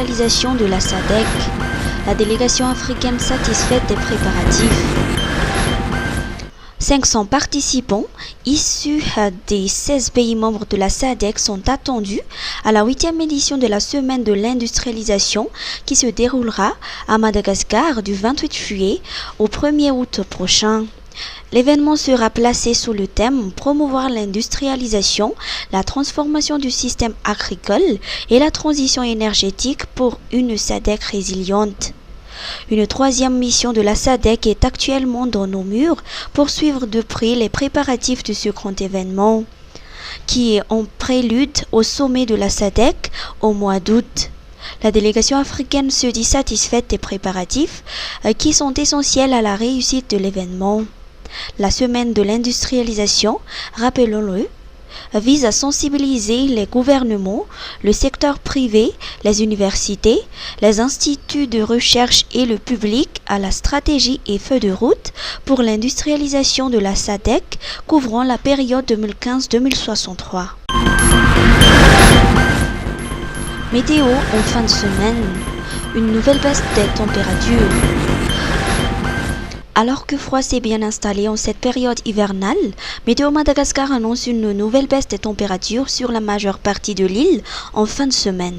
d'industrialisation de la SADC. La délégation africaine satisfaite des préparatifs. 500 participants issus des 16 pays membres de la SADC sont attendus à la 8e édition de la Semaine de l'industrialisation qui se déroulera à Madagascar du 28 juillet au 1er août prochain. L'événement sera placé sous le thème « Promouvoir l'industrialisation, la transformation du système agricole et la transition énergétique pour une SADC résiliente ». Une troisième mission de la SADC est actuellement dans nos murs pour suivre de près les préparatifs de ce grand événement, qui est en prélude au sommet de la SADC au mois d'août. La délégation africaine se dit satisfaite des préparatifs qui sont essentiels à la réussite de l'événement. La semaine de l'industrialisation, rappelons-le, vise à sensibiliser les gouvernements, le secteur privé, les universités, les instituts de recherche et le public à la stratégie et feuille de route pour l'industrialisation de la SADC couvrant la période 2015-2063. Météo en fin de semaine, une nouvelle baisse des températures. Alors que froid s'est bien installé en cette période hivernale, Météo Madagascar annonce une nouvelle baisse des températures sur la majeure partie de l'île en fin de semaine.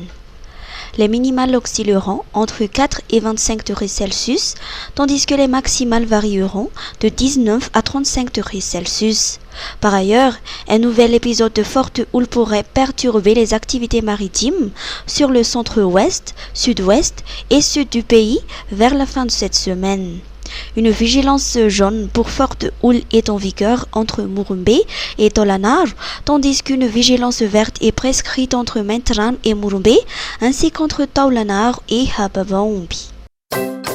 Les minimales oscilleront entre 4 et 25 degrés Celsius, tandis que les maximales varieront de 19 à 35 degrés Celsius. Par ailleurs, un nouvel épisode de forte houle pourrait perturber les activités maritimes sur le centre-ouest, sud-ouest et sud du pays vers la fin de cette semaine. Une vigilance jaune pour forte houle est en vigueur entre Murumbe et Tolanar, tandis qu'une vigilance verte est prescrite entre Mentran et Murumbe, ainsi qu'entre Taolanar et Hababambi.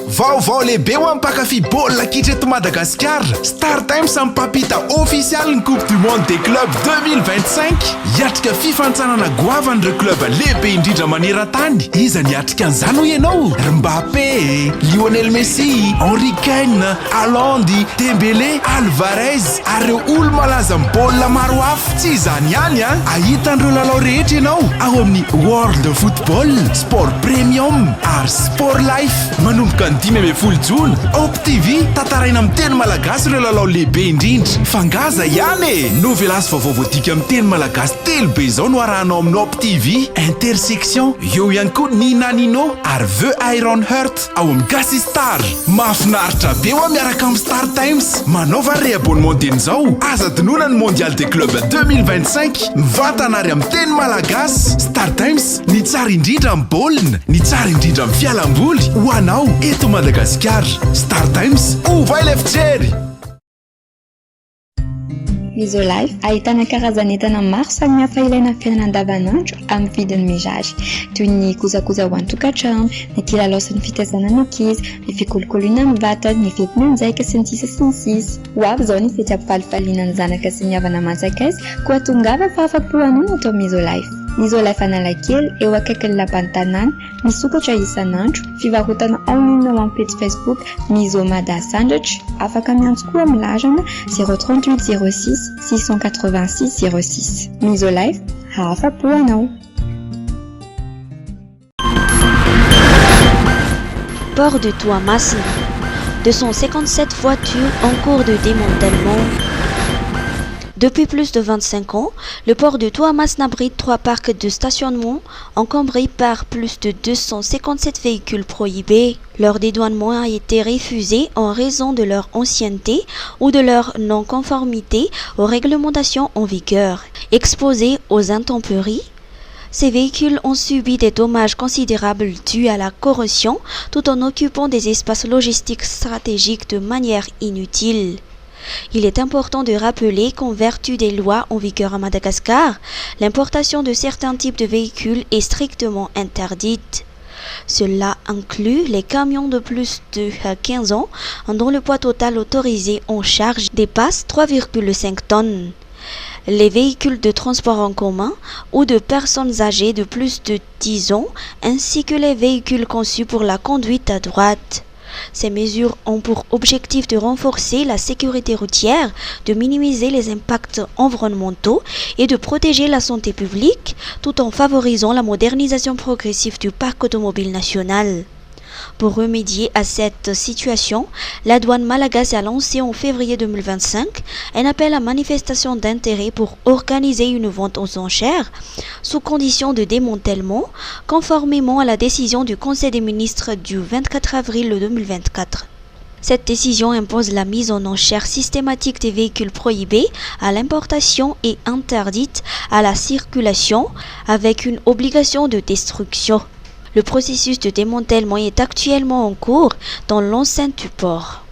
Vaovao lehibe ho amin'ny mpakafy baolina kitra eto Madagasikara. Star Times sampapita official ny Coupe du Monde des clubs 2025. Hiatrika fifantsarana goavan'ireo club lehibe indrindra maneran-tany. Iza ny hiatrika an'izany ho ianao? Mbappé, Lionel Messi, Henry Kane, Haaland, Dembélé, Alvarez ary ireo olo malaza amin'ny baolina maro hafa. Tsy izany ihany a, ahitan'ireo lalao rehetra ianao ao amin'ny World Football, Sport Premium ary Sport Life. Manomboka 10 Jona, OpTV tataraina amin'ny teny malagasy ireo lalao lehibe indrindra. Fangaza ihany e! Novelasy vaovao voadika amin'ny teny malagasy telo be izao no arahanao amin'ny OpTV. Intersection, eo ihany koa Nina Nino ary The Iron Heart ao amin'ny Gasy Star. Mahafinaritra be ho miaraka amin'ny Star Times. Manaova re-abonnement izao. Aza dinoina ny Mondial des Clubs 2025. Mivantana ary amin'ny teny malagasy. Star Times, ny tsara indrindra amin'ny baolina, ny tsara indrindra amin'ny fialamboly. Ho anao eto Madagascar. Star Times, ovay ilay fijery. Isolife ahitana karazan'entana maro samihafa ilaina amin'ny fiainana andavanandro amin'ny vidiny mirary, toy ny kojakoja ho an-tokantrano, ny kilalao sy ny fitaizana ny ankizy, ny fikolokoloina amin'ny vatana, ny fetim-mianjaika sy ny sisa sy ny sisa. Ho avy izao ny fety ampifalifaliana ny zanaka sy ny havana manjakaizy koa tongava fa afa-po anoina atao Isolife. Isolife Analakely eo akaikin'ny lapan'ny tanàna, misokatra isan'andro, fivarotana online ao amin'ny page Facebook Miso Mada Sandwich, afaka miantso koa amin'ny larana 038 06 686 06. Isolife, afa-po anao. Port de Toamasina, 257 voitures en cours de démantèlement. Depuis plus de 25 ans, le port de Toamasina abrite 3 parcs de stationnement encombrés par plus de 257 véhicules prohibés. Leur dédouanement a été refusé en raison de leur ancienneté ou de leur non-conformité aux réglementations en vigueur. Exposés aux intempéries, ces véhicules ont subi des dommages considérables dus à la corrosion tout en occupant des espaces logistiques stratégiques de manière inutile. Il est important de rappeler qu'en vertu des lois en vigueur à Madagascar, l'importation de certains types de véhicules est strictement interdite. Cela inclut les camions de plus de 15 ans dont le poids total autorisé en charge dépasse 3,5 tonnes. Les véhicules de transport en commun ou de personnes âgées de plus de 10 ans ainsi que les véhicules conçus pour la conduite à droite. Ces mesures ont pour objectif de renforcer la sécurité routière, de minimiser les impacts environnementaux et de protéger la santé publique, tout en favorisant la modernisation progressive du parc automobile national. Pour remédier à cette situation, la douane malagasy a lancé en février 2025 un appel à manifestation d'intérêt pour organiser une vente aux enchères sous condition de démantèlement, conformément à la décision du Conseil des ministres du 24 avril 2024. Cette décision impose la mise en enchère systématique des véhicules prohibés à l'importation et interdite à la circulation, avec une obligation de destruction. Le processus de démantèlement est actuellement en cours dans l'enceinte du port.